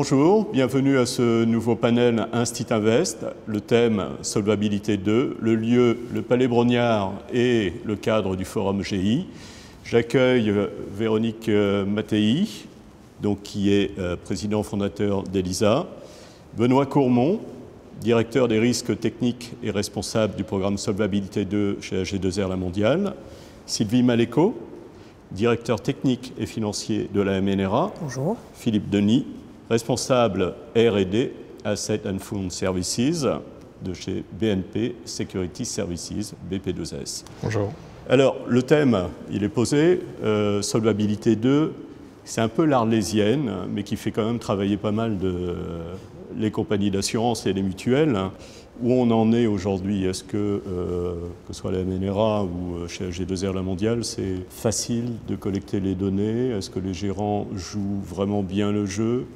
Bonjour, bienvenue à ce nouveau panel Instit Invest. Le thème Solvabilité 2, le lieu, le Palais Brognard et le cadre du Forum GI. J'accueille Véronique Mattei, qui est président fondateur d'Elisa, Benoît Courmont, directeur des risques techniques et responsable du programme Solvabilité 2 chez AG2R La Mondiale, Sylvie Maléco, directeur technique et financier de la MNRA. Bonjour. Philippe Denis, responsable R&D Asset and Fund Services de chez BNP Security Services, BP2S. Bonjour. Alors, le thème, il est posé, Solvabilité 2, c'est un peu l'arlésienne, mais qui fait quand même travailler pas mal les compagnies d'assurance et les mutuelles. Où on en est aujourd'hui? Est-ce que ce soit la MNRA ou chez AG2R La Mondiale, c'est facile de collecter les données? Est-ce que les gérants jouent vraiment bien le jeu?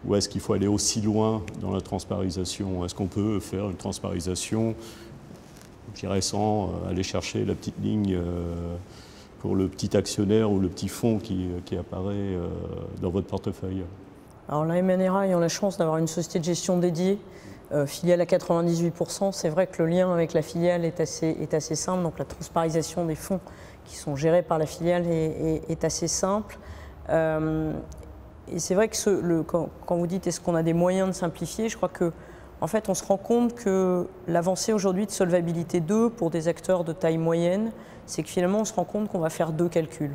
Ou est-ce qu'il faut aller aussi loin dans la transparisation? Est-ce qu'on peut faire une transparisation, je dirais, sans aller chercher la petite ligne pour le petit actionnaire ou le petit fonds qui apparaît dans votre portefeuille? Alors la MNRA ayant la chance d'avoir une société de gestion dédiée, filiale à 98%, c'est vrai que le lien avec la filiale est assez simple, donc la transparisation des fonds qui sont gérés par la filiale est assez simple. Et c'est vrai que quand vous dites est-ce qu'on a des moyens de simplifier, je crois qu'en fait on se rend compte que l'avancée aujourd'hui de Solvabilité 2 pour des acteurs de taille moyenne, c'est que finalement on se rend compte qu'on va faire deux calculs.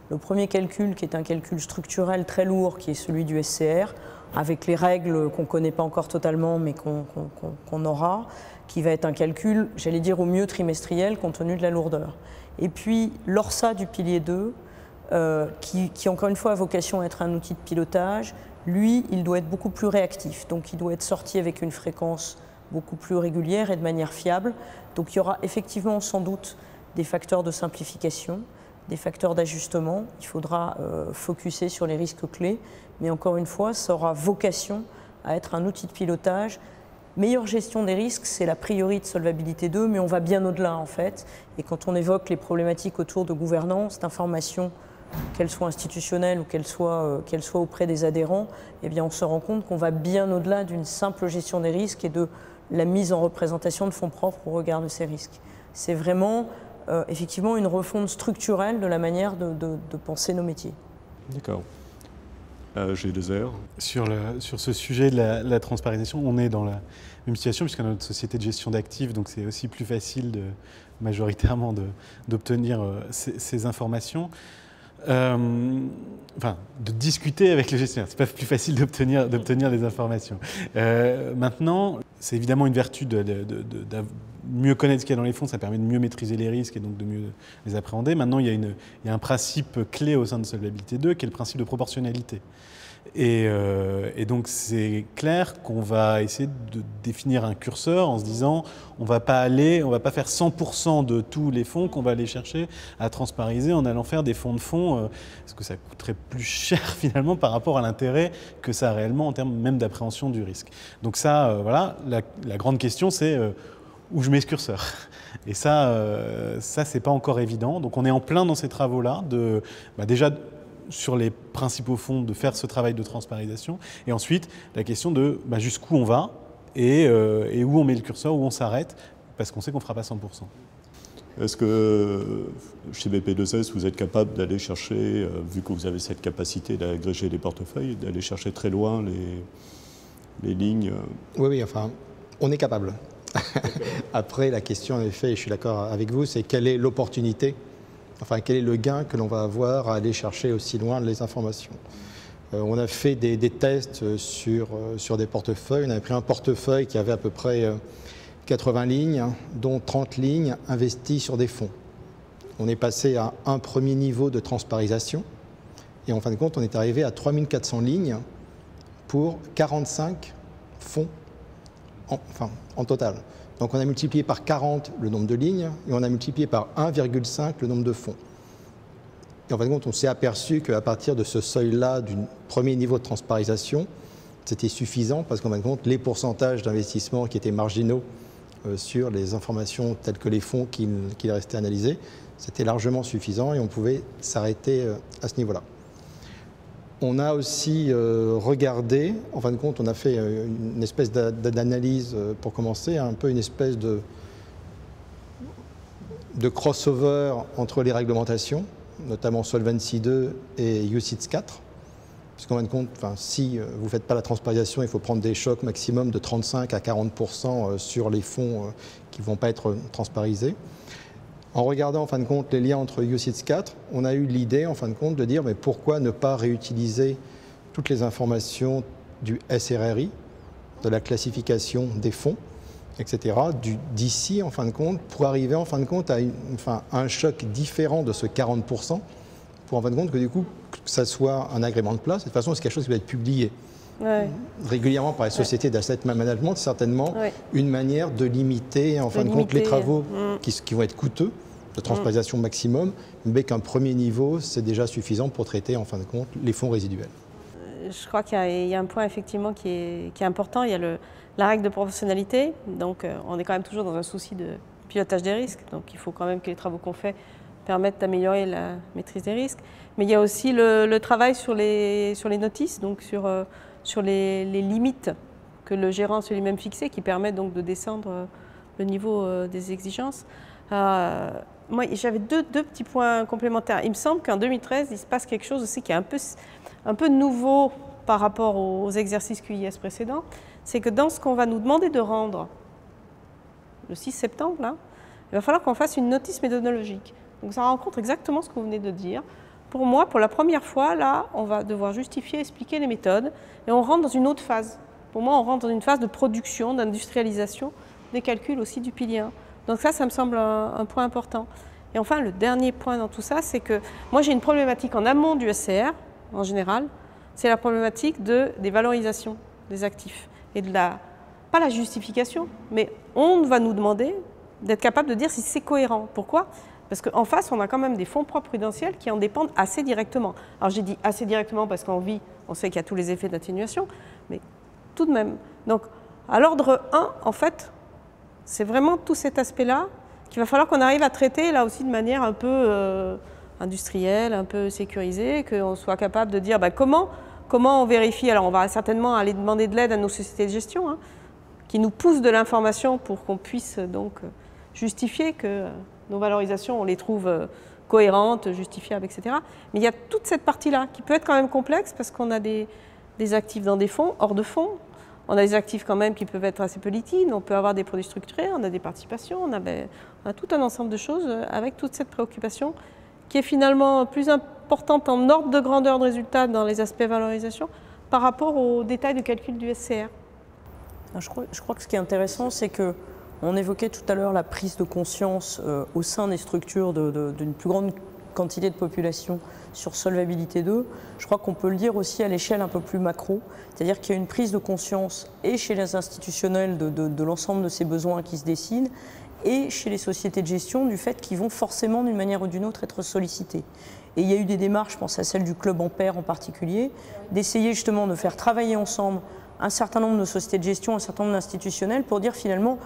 Le premier calcul qui est un calcul structurel très lourd qui est celui du SCR, avec les règles qu'on ne connaît pas encore totalement mais qu'on aura, qui va être un calcul, j'allais dire au mieux trimestriel compte tenu de la lourdeur. Et puis l'ORSA du pilier 2, qui encore une fois a vocation à être un outil de pilotage, lui il doit être beaucoup plus réactif, donc il doit être sorti avec une fréquence beaucoup plus régulière et de manière fiable. Donc il y aura effectivement sans doute des facteurs de simplification, des facteurs d'ajustement, il faudra focuser sur les risques clés, mais encore une fois, ça aura vocation à être un outil de pilotage. Meilleure gestion des risques, c'est la priorité de Solvabilité 2, mais on va bien au-delà en fait. Et quand on évoque les problématiques autour de gouvernance, d'information, qu'elle soit institutionnelle ou qu'elle soit auprès des adhérents, eh bien on se rend compte qu'on va bien au-delà d'une simple gestion des risques et de la mise en représentation de fonds propres au regard de ces risques. C'est vraiment effectivement une refonte structurelle de la manière de penser nos métiers. D'accord. G2R. Sur ce sujet de la transparisation, on est dans la même situation puisqu'on a notre société de gestion d'actifs, donc c'est aussi plus facile majoritairement d'obtenir ces informations. Enfin, de discuter avec le gestionnaire. C'est pas plus facile d'obtenir des informations. Maintenant, c'est évidemment une vertu de mieux connaître ce qu'il y a dans les fonds, ça permet de mieux maîtriser les risques et donc de mieux les appréhender. Maintenant, il y a un principe clé au sein de Solvabilité 2 qui est le principe de proportionnalité. Et donc c'est clair qu'on va essayer de définir un curseur en se disant on va pas faire 100% de tous les fonds qu'on va aller chercher à transpariser en allant faire des fonds de fonds, parce que ça coûterait plus cher finalement par rapport à l'intérêt que ça a réellement en termes même d'appréhension du risque. Donc ça, voilà, la grande question c'est où je mets ce curseur. Et ça c'est pas encore évident. Donc on est en plein dans ces travaux-là déjà sur les principaux fonds de faire ce travail de transparisation et ensuite la question de jusqu'où on va et où on met le curseur, où on s'arrête parce qu'on sait qu'on ne fera pas 100%. Est-ce que chez BP2S vous êtes capable d'aller chercher, vu que vous avez cette capacité d'agréger les portefeuilles, d'aller chercher très loin les lignes? Oui, enfin on est capable. Après la question en effet, et je suis d'accord avec vous, c'est quelle est l'opportunité? Enfin, quel est le gain que l'on va avoir à aller chercher aussi loin les informations? On a fait des tests sur des portefeuilles. On a pris un portefeuille qui avait à peu près 80 lignes, dont 30 lignes investies sur des fonds. On est passé à un premier niveau de transparisation. Et en fin de compte, on est arrivé à 3400 lignes pour 45 fonds en total. Donc on a multiplié par 40 le nombre de lignes et on a multiplié par 1,5 le nombre de fonds. Et en fin de compte, on s'est aperçu qu'à partir de ce seuil-là, du premier niveau de transparisation, c'était suffisant parce qu'en fin de compte, les pourcentages d'investissement qui étaient marginaux sur les informations telles que les fonds qu'il restait analysés, c'était largement suffisant et on pouvait s'arrêter à ce niveau-là. On a aussi regardé, en fin de compte, on a fait une espèce d'analyse pour commencer, un peu une espèce de crossover entre les réglementations, notamment Solvency 2 et UCITS 4. Puisqu'en fin de compte, si vous ne faites pas la transparisation, il faut prendre des chocs maximum de 35 à 40% sur les fonds qui ne vont pas être transparisés. En regardant en fin de compte les liens entre UCITS 4, on a eu l'idée en fin de compte de dire mais pourquoi ne pas réutiliser toutes les informations du SRRI, de la classification des fonds, etc., d'ici en fin de compte, pour arriver en fin de compte à un choc différent de ce 40%, pour en fin de compte que du coup, que ça soit un agrément de place. De toute façon, c'est quelque chose qui va être publié régulièrement par les sociétés d'asset management, certainement une manière de limiter en fin de compte les travaux qui vont être coûteux, de transparisation maximum, mais qu'un premier niveau, c'est déjà suffisant pour traiter en fin de compte les fonds résiduels. Je crois qu'il y a un point effectivement qui est important, il y a la règle de proportionnalité, donc on est quand même toujours dans un souci de pilotage des risques, donc il faut quand même que les travaux qu'on fait permettent d'améliorer la maîtrise des risques, mais il y a aussi le travail sur les notices, donc sur les limites que le gérant s'est lui-même fixé, qui permet donc de descendre le niveau des exigences. Moi, j'avais deux petits points complémentaires. Il me semble qu'en 2013, il se passe quelque chose aussi qui est un peu nouveau par rapport aux exercices QIS précédents. C'est que dans ce qu'on va nous demander de rendre le 6 septembre, là, il va falloir qu'on fasse une notice méthodologique. Donc ça rencontre exactement ce que vous venez de dire. Pour moi, pour la première fois, là, on va devoir justifier, expliquer les méthodes et on rentre dans une autre phase. Pour moi, on rentre dans une phase de production, d'industrialisation, des calculs aussi du pilier 1. Donc ça me semble un point important. Et enfin, le dernier point dans tout ça, c'est que moi, j'ai une problématique en amont du SCR, en général, c'est la problématique des valorisations des actifs. Et pas la justification, mais on va nous demander d'être capable de dire si c'est cohérent. Pourquoi ? Parce qu'en face, on a quand même des fonds propres prudentiels qui en dépendent assez directement. Alors j'ai dit assez directement parce qu'en vie, on sait qu'il y a tous les effets d'atténuation, mais tout de même. Donc à l'ordre 1, en fait, c'est vraiment tout cet aspect-là qu'il va falloir qu'on arrive à traiter là aussi de manière un peu industrielle, un peu sécurisée, qu'on soit capable de dire comment on vérifie. Alors on va certainement aller demander de l'aide à nos sociétés de gestion, qui nous poussent de l'information pour qu'on puisse donc justifier que nos valorisations, on les trouve cohérentes, justifiables, etc. Mais il y a toute cette partie-là qui peut être quand même complexe parce qu'on a des actifs dans des fonds, hors de fonds. On a des actifs quand même qui peuvent être assez peu liquides, on peut avoir des produits structurés, on a des participations, on a tout un ensemble de choses avec toute cette préoccupation qui est finalement plus importante en ordre de grandeur de résultat dans les aspects valorisation par rapport aux détails de calcul du SCR. Je crois que ce qui est intéressant, c'est que on évoquait tout à l'heure la prise de conscience au sein des structures d'une plus grande quantité de population sur Solvabilité 2. Je crois qu'on peut le dire aussi à l'échelle un peu plus macro, c'est-à-dire qu'il y a une prise de conscience et chez les institutionnels de l'ensemble de ces besoins qui se dessinent et chez les sociétés de gestion du fait qu'ils vont forcément d'une manière ou d'une autre être sollicités. Et il y a eu des démarches, je pense à celle du Club Ampère en particulier, d'essayer justement de faire travailler ensemble un certain nombre de sociétés de gestion, un certain nombre d'institutionnels pour dire finalement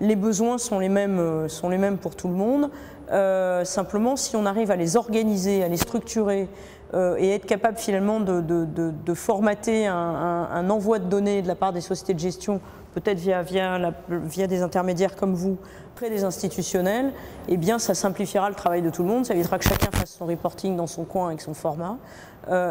les besoins sont les mêmes pour tout le monde. Simplement, si on arrive à les organiser, à les structurer et être capable finalement de formater un envoi de données de la part des sociétés de gestion, peut-être via des intermédiaires comme vous, près des institutionnels, eh bien ça simplifiera le travail de tout le monde, ça évitera que chacun fasse son reporting dans son coin avec son format.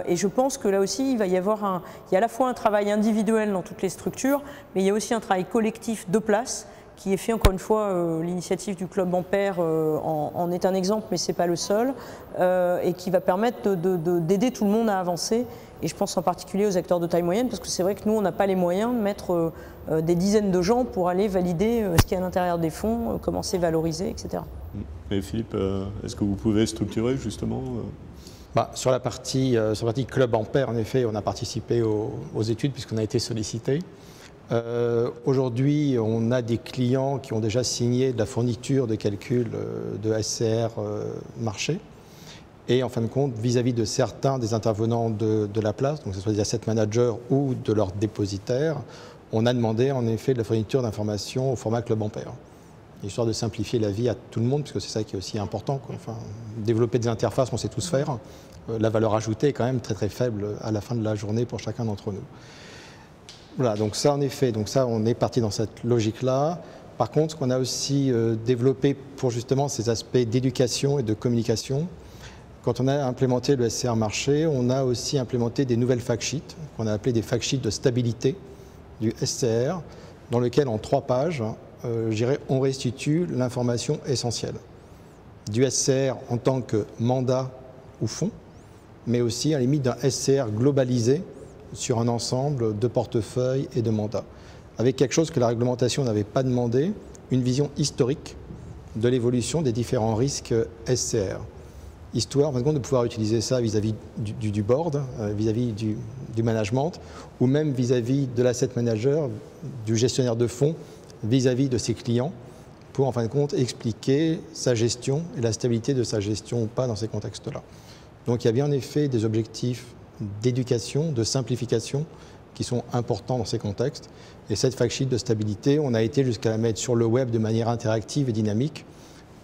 Et je pense que là aussi, il y a à la fois un travail individuel dans toutes les structures, mais il y a aussi un travail collectif de place qui est fait, encore une fois, l'initiative du Club Ampère en est un exemple, mais ce n'est pas le seul, et qui va permettre d'aider tout le monde à avancer. Et je pense en particulier aux acteurs de taille moyenne, parce que c'est vrai que nous, on n'a pas les moyens de mettre des dizaines de gens pour aller valider ce qu'il y a à l'intérieur des fonds, comment c'est valorisé, etc. Mais Philippe, est-ce que vous pouvez structurer justement sur la partie Club Ampère, en effet, on a participé aux études puisqu'on a été sollicité. Aujourd'hui, on a des clients qui ont déjà signé de la fourniture de calcul de SCR marché. Et en fin de compte, vis-à-vis de certains des intervenants de la place, donc que ce soit des asset managers ou de leurs dépositaires, on a demandé en effet de la fourniture d'informations au format Club Ampère, histoire de simplifier la vie à tout le monde, puisque c'est ça qui est aussi important, quoi. Enfin, développer des interfaces, on sait tous faire, la valeur ajoutée est quand même très très faible à la fin de la journée pour chacun d'entre nous. Voilà, donc ça en effet, donc ça on est parti dans cette logique-là. Par contre, ce qu'on a aussi développé pour justement ces aspects d'éducation et de communication, quand on a implémenté le SCR marché, on a aussi implémenté des nouvelles fact sheets, qu'on a appelées des fact sheets de stabilité du SCR, dans lesquels en 3 pages, on restitue l'information essentielle du SCR en tant que mandat ou fonds, mais aussi à la limite d'un SCR globalisé sur un ensemble de portefeuilles et de mandats, avec quelque chose que la réglementation n'avait pas demandé, une vision historique de l'évolution des différents risques SCR. Histoire de pouvoir utiliser ça vis-à-vis du board, vis-à-vis du management, ou même vis-à-vis de l'asset manager, du gestionnaire de fonds, vis-à-vis de ses clients, pour en fin de compte expliquer sa gestion et la stabilité de sa gestion ou pas dans ces contextes-là. Donc il y a bien en effet des objectifs d'éducation, de simplification qui sont importants dans ces contextes. Et cette fact sheet de stabilité, on a été jusqu'à la mettre sur le web de manière interactive et dynamique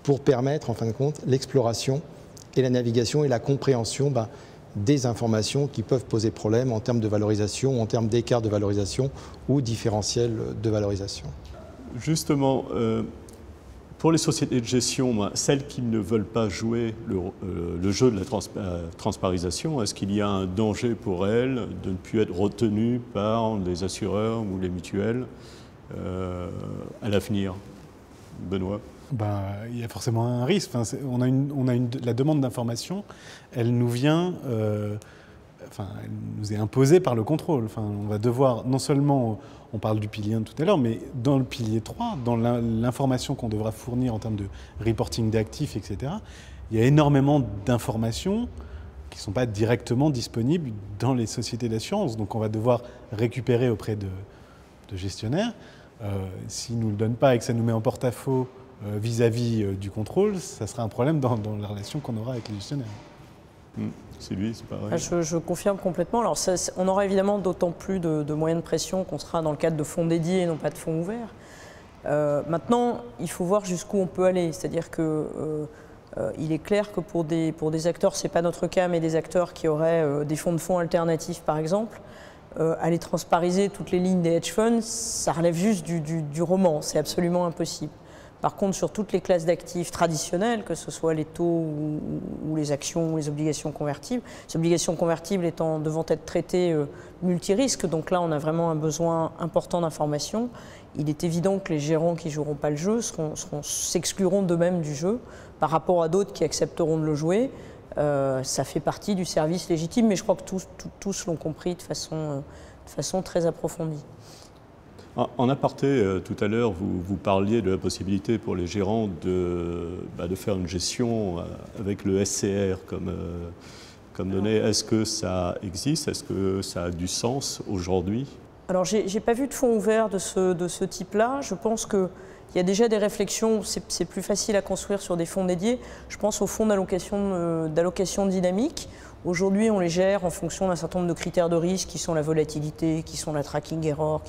pour permettre en fin de compte l'exploration et la navigation et la compréhension des informations qui peuvent poser problème en termes de valorisation, en termes d'écart de valorisation ou différentiel de valorisation. Justement, pour les sociétés de gestion, celles qui ne veulent pas jouer le jeu de la transparisation, est-ce qu'il y a un danger pour elles de ne plus être retenues par les assureurs ou les mutuelles à l'avenir? Benoît? Il y a forcément un risque. Enfin, la demande d'information, elle nous vient, elle nous est imposée par le contrôle. Enfin, on va devoir, non seulement, on parle du pilier 1 tout à l'heure, mais dans le pilier 3, dans l'information qu'on devra fournir en termes de reporting d'actifs, etc., il y a énormément d'informations qui ne sont pas directement disponibles dans les sociétés d'assurance. Donc on va devoir récupérer auprès de gestionnaires. S'ils ne nous le donnent pas et que ça nous met en porte-à-faux vis-à-vis du contrôle, ça sera un problème dans la relation qu'on aura avec les gestionnaires. Sylvie, c'est pareil. Je confirme complètement. Alors, on aura évidemment d'autant plus de moyens de pression qu'on sera dans le cadre de fonds dédiés et non pas de fonds ouverts. Maintenant, il faut voir jusqu'où on peut aller. C'est-à-dire que il est clair que pour des acteurs, ce n'est pas notre cas, mais des acteurs qui auraient des fonds de fonds alternatifs, par exemple, aller transpariser toutes les lignes des hedge funds, ça relève juste du roman. C'est absolument impossible. Par contre, sur toutes les classes d'actifs traditionnelles, que ce soit les taux ou les actions ou les obligations convertibles, ces obligations convertibles devant être traitées multirisques, donc là on a vraiment un besoin important d'information, il est évident que les gérants qui ne joueront pas le jeu s'excluront d'eux-mêmes du jeu par rapport à d'autres qui accepteront de le jouer. Ça fait partie du service légitime, mais je crois que tous l'ont compris de façon très approfondie. En aparté, tout à l'heure, vous parliez de la possibilité pour les gérants de faire une gestion avec le SCR comme donnée. Est-ce que ça existe? Est-ce que ça a du sens aujourd'hui? Alors, je n'ai pas vu de fonds ouverts de ce type-là. Je pense qu'il y a déjà des réflexions, c'est plus facile à construire sur des fonds dédiés. Je pense aux fonds d'allocation dynamique. Aujourd'hui, on les gère en fonction d'un certain nombre de critères de risque qui sont la volatilité, qui sont la tracking error,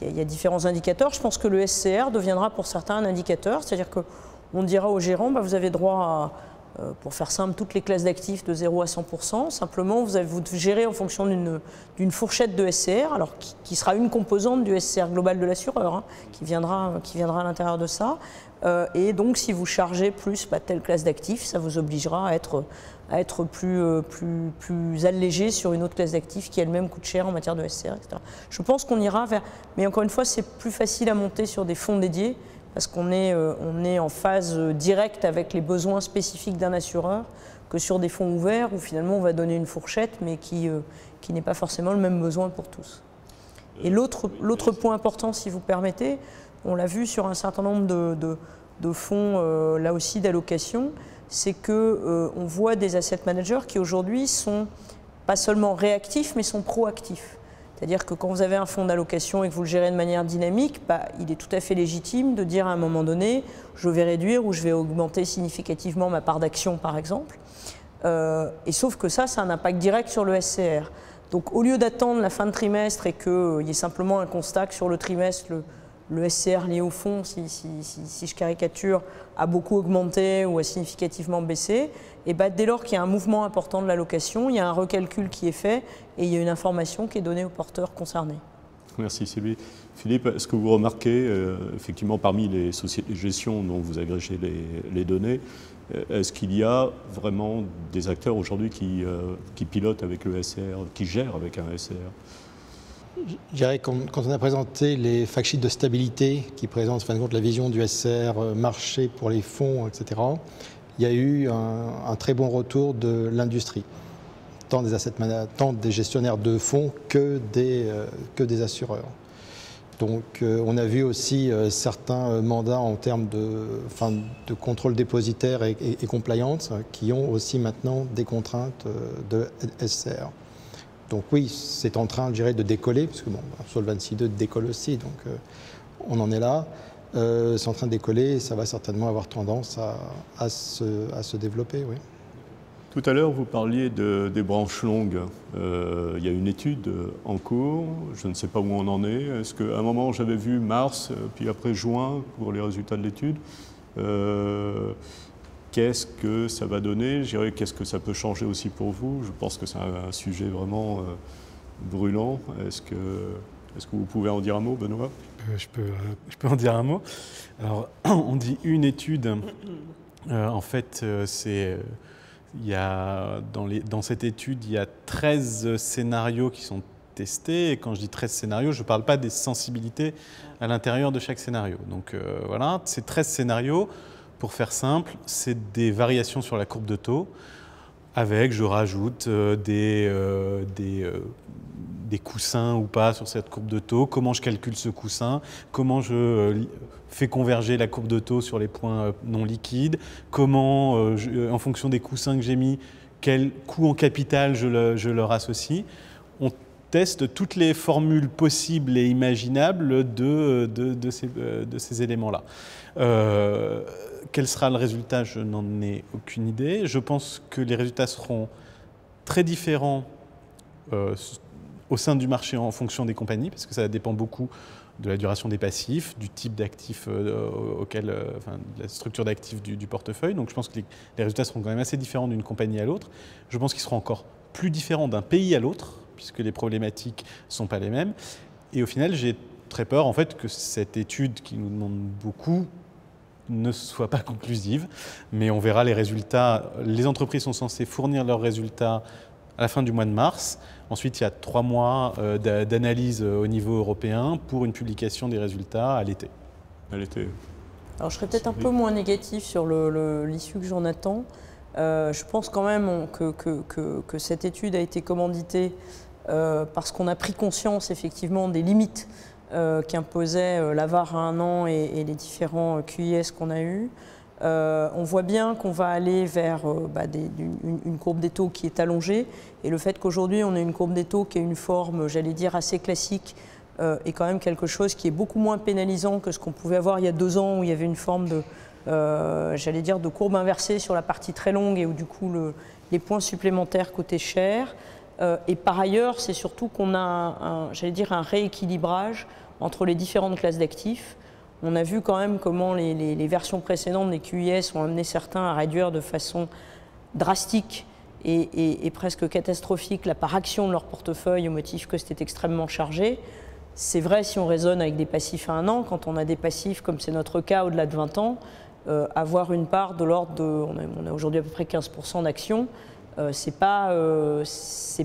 il y a différents indicateurs. Je pense que le SCR deviendra pour certains un indicateur, c'est-à-dire qu'on dira aux gérants, vous avez droit à, pour faire simple, toutes les classes d'actifs de 0 à 100%. Simplement, vous gérez en fonction d'une fourchette de SCR, alors qui sera une composante du SCR global de l'assureur, qui viendra à l'intérieur de ça. Et donc, si vous chargez plus telle classe d'actifs, ça vous obligera à être plus allégé sur une autre classe d'actifs qui elle-même coûte cher en matière de SCR, etc. Je pense qu'on ira vers... Mais encore une fois, c'est plus facile à monter sur des fonds dédiés parce qu'on est en phase directe avec les besoins spécifiques d'un assureur que sur des fonds ouverts où finalement on va donner une fourchette mais qui n'est pas forcément le même besoin pour tous. Et l'autre point important, si vous permettez, on l'a vu sur un certain nombre de fonds, là aussi d'allocation, c'est qu'on voit des asset managers qui aujourd'hui sont pas seulement réactifs, mais sont proactifs. C'est-à-dire que quand vous avez un fonds d'allocation et que vous le gérez de manière dynamique, il est tout à fait légitime de dire à un moment donné, je vais réduire ou je vais augmenter significativement ma part d'action, par exemple. Et sauf que ça a un impact direct sur le SCR. Donc au lieu d'attendre la fin de trimestre et qu'il y ait simplement un constat que sur le trimestre, le SCR lié au fonds, si je caricature, a beaucoup augmenté ou a significativement baissé, et dès lors qu'il y a un mouvement important de l'allocation, il y a un recalcul qui est fait et il y a une information qui est donnée aux porteurs concernés. Merci Sylvie. Philippe, est-ce que vous remarquez, effectivement, parmi les sociétés de gestion dont vous agrégez les données, est-ce qu'il y a vraiment des acteurs aujourd'hui qui pilotent avec le SCR, qui gèrent avec un SCR? Je dirais quand on a présenté les fact sheets de stabilité qui présentent en fin de compte la vision du SCR marché pour les fonds, etc., il y a eu un très bon retour de l'industrie, tant des gestionnaires de fonds que des assureurs. Donc on a vu aussi certains mandats en termes de contrôle dépositaire et compliance qui ont aussi maintenant des contraintes de SCR. Donc oui, c'est en train, je dirais, de décoller, parce que bon, Solvency II décolle aussi, donc on en est là. C'est en train de décoller et ça va certainement avoir tendance à se développer, oui. Tout à l'heure, vous parliez des branches longues. Il y a une étude en cours, je ne sais pas où on en est. Est-ce qu'à un moment, j'avais vu mars, puis après juin, pour les résultats de l'étude. Qu'est-ce que ça va donner? Je dirais, qu'est-ce que ça peut changer aussi pour vous? Je pense que c'est un sujet vraiment brûlant. Est-ce que vous pouvez en dire un mot, Benoît? Je peux en dire un mot. Alors, on dit une étude. En fait, dans cette étude, il y a 13 scénarios qui sont testés. Et quand je dis 13 scénarios, je ne parle pas des sensibilités à l'intérieur de chaque scénario. Donc voilà, ces 13 scénarios, pour faire simple, c'est des variations sur la courbe de taux avec, je rajoute, des coussins ou pas sur cette courbe de taux, comment je calcule ce coussin, comment je fais converger la courbe de taux sur les points non liquides, comment, en fonction des coussins que j'ai mis, quel coût en capital je leur associe. On teste toutes les formules possibles et imaginables de ces éléments-là. Quel sera le résultat? Je n'en ai aucune idée. Je pense que les résultats seront très différents au sein du marché en fonction des compagnies, parce que ça dépend beaucoup de la duration des passifs, du type d'actifs de la structure d'actifs du portefeuille. Donc je pense que les résultats seront quand même assez différents d'une compagnie à l'autre. Je pense qu'ils seront encore plus différents d'un pays à l'autre, puisque les problématiques ne sont pas les mêmes. Et au final, j'ai très peur en fait que cette étude qui nous demande beaucoup ne soit pas conclusive, mais on verra les résultats. Les entreprises sont censées fournir leurs résultats à la fin du mois de mars. Ensuite, il y a 3 mois d'analyse au niveau européen pour une publication des résultats à l'été. Alors, je serais peut-être un peu moins négatif sur l'issue que j'en attends. Je pense quand même que cette étude a été commanditée parce qu'on a pris conscience effectivement des limites qu'imposait l'AVAR à 1 an et les différents QIS qu'on a eus. On voit bien qu'on va aller vers une courbe des taux qui est allongée, et le fait qu'aujourd'hui on ait une courbe des taux qui a une forme, j'allais dire, assez classique, est quand même quelque chose qui est beaucoup moins pénalisant que ce qu'on pouvait avoir il y a 2 ans où il y avait une forme de, j'allais dire, de courbe inversée sur la partie très longue et où du coup les points supplémentaires coûtaient cher. Et par ailleurs, c'est surtout qu'on a j'allais dire, un rééquilibrage entre les différentes classes d'actifs. On a vu quand même comment les versions précédentes des QIS ont amené certains à réduire de façon drastique et presque catastrophique la part action de leur portefeuille au motif que c'était extrêmement chargé. C'est vrai si on raisonne avec des passifs à 1 an, quand on a des passifs comme c'est notre cas au-delà de 20 ans, avoir une part de l'ordre de, on a aujourd'hui à peu près 15% d'actions, c'est pas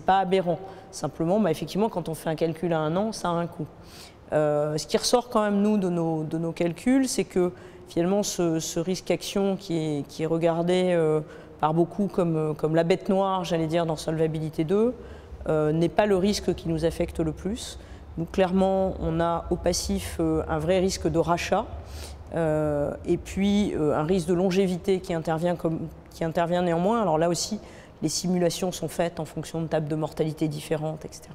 aberrant. Simplement, effectivement, quand on fait un calcul à 1 an, ça a un coût. Ce qui ressort quand même, nous, de nos calculs, c'est que finalement, ce risque action qui est regardé par beaucoup comme la bête noire, j'allais dire, dans Solvabilité 2, n'est pas le risque qui nous affecte le plus. Nous, clairement, on a au passif un vrai risque de rachat et puis un risque de longévité qui intervient néanmoins. Alors là aussi, les simulations sont faites en fonction de tables de mortalité différentes, etc.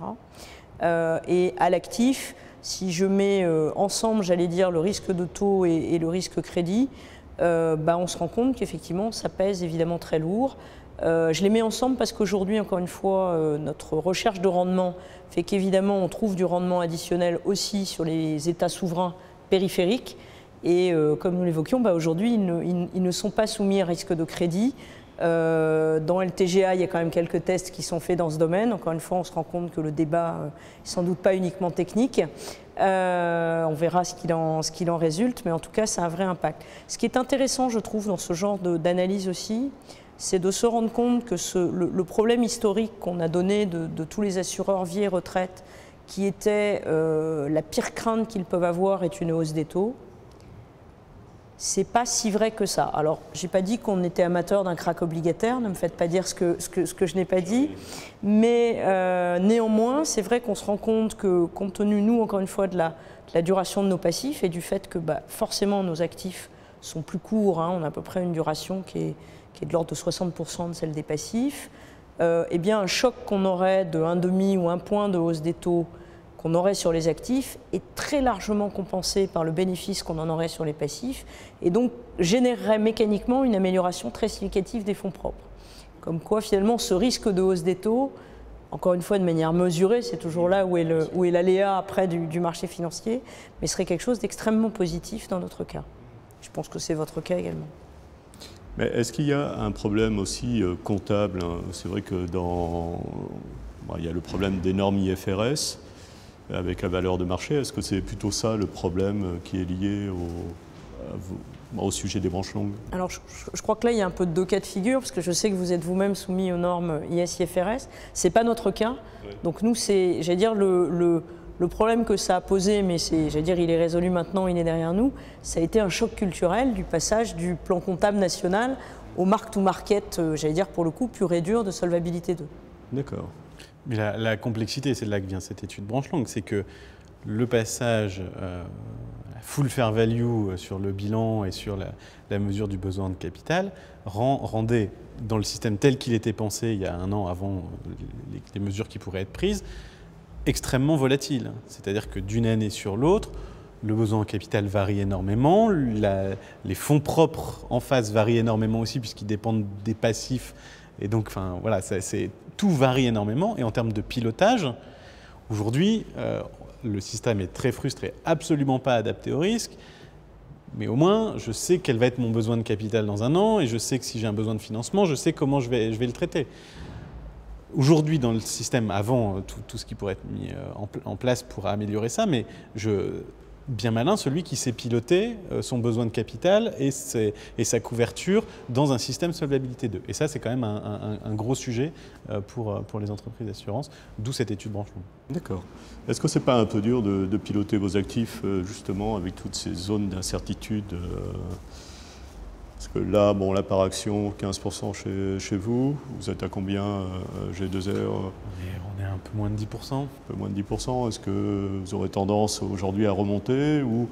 Et à l'actif, si je mets ensemble, j'allais dire, le risque de taux et le risque crédit, on se rend compte qu'effectivement, ça pèse évidemment très lourd. Je les mets ensemble parce qu'aujourd'hui, encore une fois, notre recherche de rendement fait qu'évidemment, on trouve du rendement additionnel aussi sur les États souverains périphériques. Et comme nous l'évoquions, aujourd'hui, ils ne sont pas soumis à risque de crédit. Dans LTGA, il y a quand même quelques tests qui sont faits dans ce domaine. Encore une fois, on se rend compte que le débat n'est sans doute pas uniquement technique. On verra ce qu'il en résulte, mais en tout cas, ça a un vrai impact. Ce qui est intéressant, je trouve, dans ce genre d'analyse aussi, c'est de se rendre compte que le problème historique qu'on a donné de tous les assureurs vie et retraite, qui était la pire crainte qu'ils peuvent avoir est une hausse des taux. C'est pas si vrai que ça. Alors, j'ai pas dit qu'on était amateur d'un crack obligataire, ne me faites pas dire ce que je n'ai pas dit, mais néanmoins, c'est vrai qu'on se rend compte que, compte tenu, nous, encore une fois, de la duration de nos passifs et du fait que forcément nos actifs sont plus courts, on a à peu près une duration qui est de l'ordre de 60% de celle des passifs, eh bien un choc qu'on aurait de 1,5 ou 1 point de hausse des taux qu'on aurait sur les actifs est très largement compensé par le bénéfice qu'on en aurait sur les passifs et donc générerait mécaniquement une amélioration très significative des fonds propres. Comme quoi finalement ce risque de hausse des taux, encore une fois de manière mesurée, c'est toujours là où est l'aléa après du marché financier, mais serait quelque chose d'extrêmement positif dans notre cas. Je pense que c'est votre cas également. Mais est-ce qu'il y a un problème aussi comptable, hein? C'est vrai que il y a le problème des normes IFRS avec la valeur de marché. Est-ce que c'est plutôt ça le problème qui est lié au sujet des branches longues? Alors je crois que là il y a un peu de deux cas de figure, parce que je sais que vous êtes vous-même soumis aux normes IS-IFRS. Ce n'est pas notre cas. Oui. Donc nous, c'est, j'allais dire, le problème que ça a posé, mais j'allais dire, il est résolu maintenant, il est derrière nous, ça a été un choc culturel du passage du plan comptable national au mark-to-market, j'allais dire pour le coup, pur et dur de solvabilité 2. D'accord. Mais la complexité, c'est de là que vient cette étude branche longue, c'est que le passage full fair value sur le bilan et sur la mesure du besoin de capital rendait, dans le système tel qu'il était pensé il y a 1 an avant les mesures qui pourraient être prises, extrêmement volatile. C'est-à-dire que d'une année sur l'autre, le besoin en capital varie énormément, les fonds propres en face varient énormément aussi puisqu'ils dépendent des passifs. Et donc, voilà, tout varie énormément. Et en termes de pilotage, aujourd'hui, le système est très frustré, absolument pas adapté au risque. Mais au moins, je sais quel va être mon besoin de capital dans 1 an et je sais que si j'ai un besoin de financement, je sais comment je vais le traiter. Aujourd'hui, dans le système, avant tout ce qui pourrait être mis en place pour améliorer ça, mais bien malin, celui qui sait piloter son besoin de capital et sa couverture dans un système solvabilité 2. Et ça, c'est quand même un gros sujet pour les entreprises d'assurance, d'où cette étude branche longue. D'accord. Est-ce que ce n'est pas un peu dur de piloter vos actifs, justement, avec toutes ces zones d'incertitude Parce que là, la par action, 15% chez vous. Vous êtes à combien G2R On est un peu moins de 10%. Un peu moins de 10%. Est-ce que vous aurez tendance aujourd'hui à remonter ou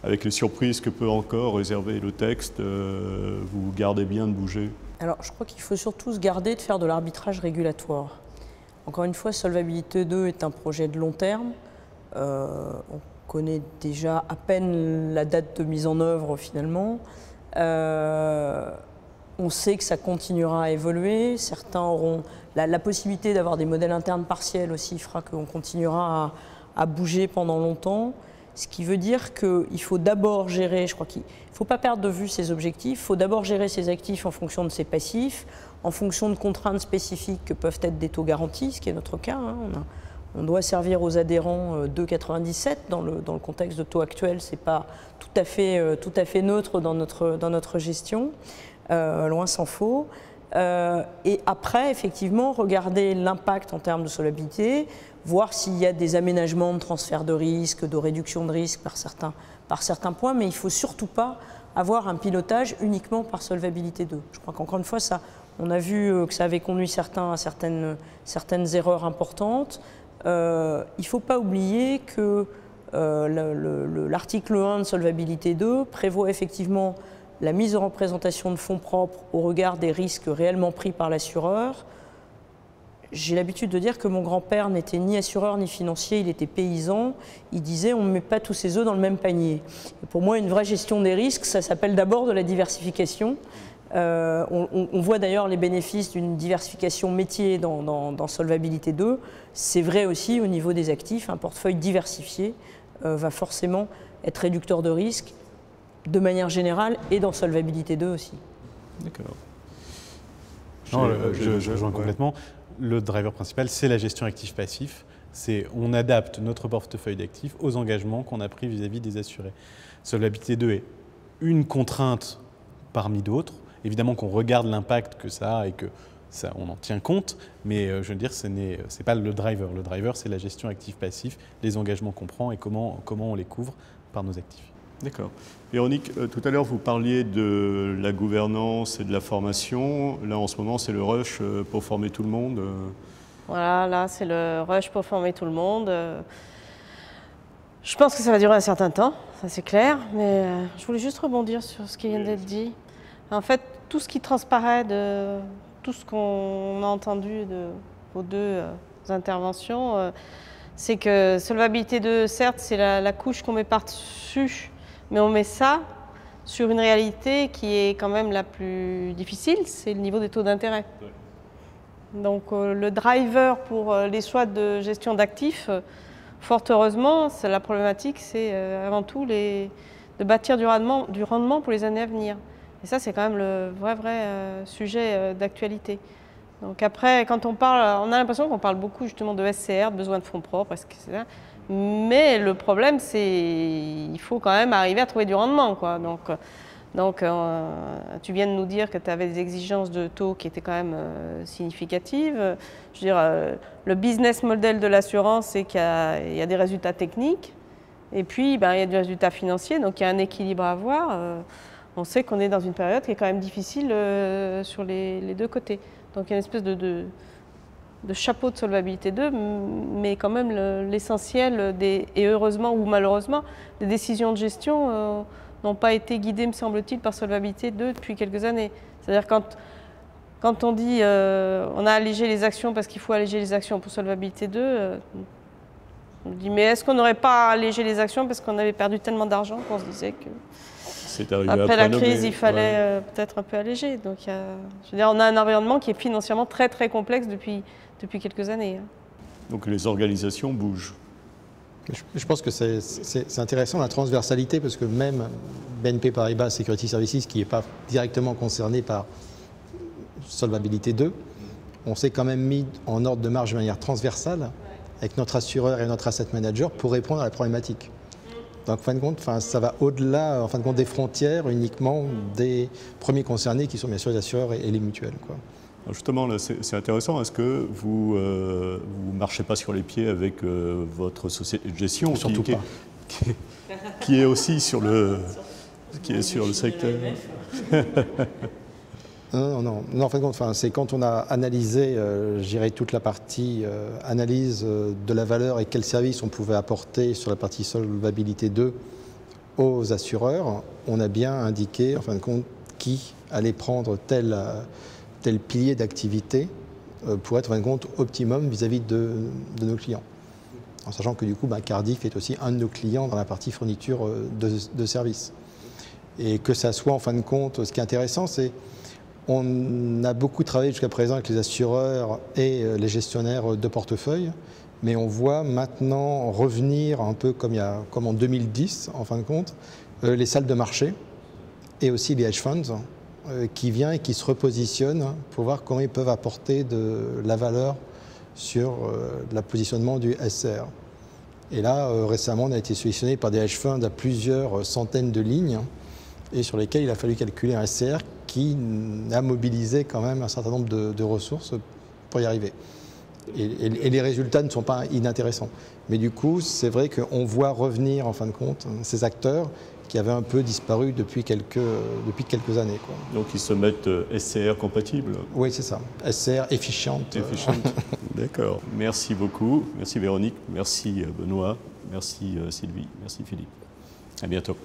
avec les surprises que peut encore réserver le texte, vous gardez bien de bouger? Alors, je crois qu'il faut surtout se garder de faire de l'arbitrage régulatoire. Encore une fois, Solvabilité 2 est un projet de long terme. On connaît déjà à peine la date de mise en œuvre finalement. On sait que ça continuera à évoluer. Certains auront la possibilité d'avoir des modèles internes partiels aussi, fera qu'on continuera à bouger pendant longtemps. Ce qui veut dire qu'il faut d'abord gérer, je crois qu'il ne faut pas perdre de vue ses objectifs, il faut d'abord gérer ses actifs en fonction de ses passifs, en fonction de contraintes spécifiques que peuvent être des taux garantis, ce qui est notre cas. On doit servir aux adhérents 2,97 dans le contexte de taux actuel, ce n'est pas tout à fait neutre dans notre gestion, loin s'en faut. Et après, effectivement, regarder l'impact en termes de solvabilité, voir s'il y a des aménagements de transfert de risque, de réduction de risque par certains points, mais il ne faut surtout pas avoir un pilotage uniquement par solvabilité 2. Je crois qu'encore une fois, on a vu que ça avait conduit certains à certaines erreurs importantes. Il ne faut pas oublier que l'article 1 de Solvabilité 2 prévoit effectivement la mise en représentation de fonds propres au regard des risques réellement pris par l'assureur. J'ai l'habitude de dire que mon grand-père n'était ni assureur ni financier, il était paysan. Il disait on ne met pas tous ses œufs dans le même panier. Et pour moi, une vraie gestion des risques, ça s'appelle d'abord de la diversification. On voit d'ailleurs les bénéfices d'une diversification métier dans Solvabilité 2. C'est vrai aussi au niveau des actifs, un portefeuille diversifié va forcément être réducteur de risque de manière générale et dans Solvabilité 2 aussi. D'accord. Non, je rejoins complètement. Le driver principal, c'est la gestion actif-passif. On adapte notre portefeuille d'actifs aux engagements qu'on a pris vis-à-vis des assurés. Solvabilité 2 est une contrainte parmi d'autres. Évidemment qu'on regarde l'impact que ça a et que on en tient compte, mais je veux dire, ce n'est pas le driver. Le driver, c'est la gestion actif-passif, les engagements qu'on prend et comment on les couvre par nos actifs. D'accord. Véronique, tout à l'heure, vous parliez de la gouvernance et de la formation. Là, en ce moment, c'est le rush pour former tout le monde. Voilà, là, c'est le rush pour former tout le monde. Je pense que ça va durer un certain temps, ça c'est clair, mais je voulais juste rebondir sur ce qui vient d'être dit. En fait, tout ce qui transparaît de tout ce qu'on a entendu de vos deux interventions, c'est que Solvabilité 2, certes, c'est la couche qu'on met par-dessus, mais on met ça sur une réalité qui est quand même la plus difficile, c'est le niveau des taux d'intérêt. Ouais. Donc le driver pour les choix de gestion d'actifs, fort heureusement, la problématique, c'est avant tout de bâtir du rendement pour les années à venir. Et ça, c'est quand même le vrai sujet d'actualité. Donc après, quand on parle, on a l'impression qu'on parle beaucoup justement de SCR, de besoin de fonds propres, etc. Mais le problème, c'est qu'il faut quand même arriver à trouver du rendement, quoi. Donc tu viens de nous dire que tu avais des exigences de taux qui étaient quand même significatives. Je veux dire, le business model de l'assurance, c'est qu'il y a des résultats techniques et puis il y a des résultats financiers, donc il y a un équilibre à avoir. On sait qu'on est dans une période qui est quand même difficile sur les deux côtés. Donc il y a une espèce de chapeau de Solvabilité 2, mais quand même l'essentiel, et heureusement ou malheureusement, des décisions de gestion n'ont pas été guidées, me semble-t-il, par Solvabilité 2 depuis quelques années. C'est-à-dire quand on dit on a allégé les actions parce qu'il faut alléger les actions pour Solvabilité 2, on dit mais est-ce qu'on n'aurait pas allégé les actions parce qu'on avait perdu tellement d'argent qu'on se disait que après la crise, il fallait peut-être un peu alléger. Donc je veux dire, on a un environnement qui est financièrement très très complexe depuis quelques années. Donc les organisations bougent. Je pense que c'est intéressant la transversalité parce que même BNP Paribas Security Services, qui n'est pas directement concerné par Solvabilité 2, on s'est quand même mis en ordre de marche de manière transversale avec notre assureur et notre asset manager pour répondre à la problématique. Donc, en fin de compte, ça va au-delà en fin de compte, des frontières uniquement des premiers concernés qui sont bien sûr les assureurs et les mutuelles, quoi. Alors justement, là, c'est intéressant. Est-ce que vous ne marchez pas sur les pieds avec votre société de gestion qui est aussi sur le secteur? Non, en fin de compte, c'est quand on a analysé, je dirais, toute la partie analyse de la valeur et quels services on pouvait apporter sur la partie Solvabilité 2 aux assureurs, on a bien indiqué, en fin de compte, qui allait prendre tel pilier d'activité pour être, en fin de compte, optimum vis-à-vis de nos clients. En sachant que, du coup, Cardif est aussi un de nos clients dans la partie fourniture de services. Et que ça soit, en fin de compte, ce qui est intéressant, c'est on a beaucoup travaillé jusqu'à présent avec les assureurs et les gestionnaires de portefeuille, mais on voit maintenant revenir un peu comme en 2010, en fin de compte, les salles de marché et aussi les hedge funds qui viennent et qui se repositionnent pour voir comment ils peuvent apporter de la valeur sur le positionnement du SCR. Et là, récemment, on a été sollicité par des hedge funds à plusieurs centaines de lignes et sur lesquels il a fallu calculer un SCR qui a mobilisé quand même un certain nombre de ressources pour y arriver. Et les résultats ne sont pas inintéressants. Mais du coup, c'est vrai qu'on voit revenir, en fin de compte, ces acteurs qui avaient un peu disparu depuis quelques années, quoi. Donc ils se mettent SCR compatibles? Oui, c'est ça. SCR efficiente. D'accord. Merci beaucoup. Merci Véronique. Merci Benoît. Merci Sylvie. Merci Philippe. À bientôt.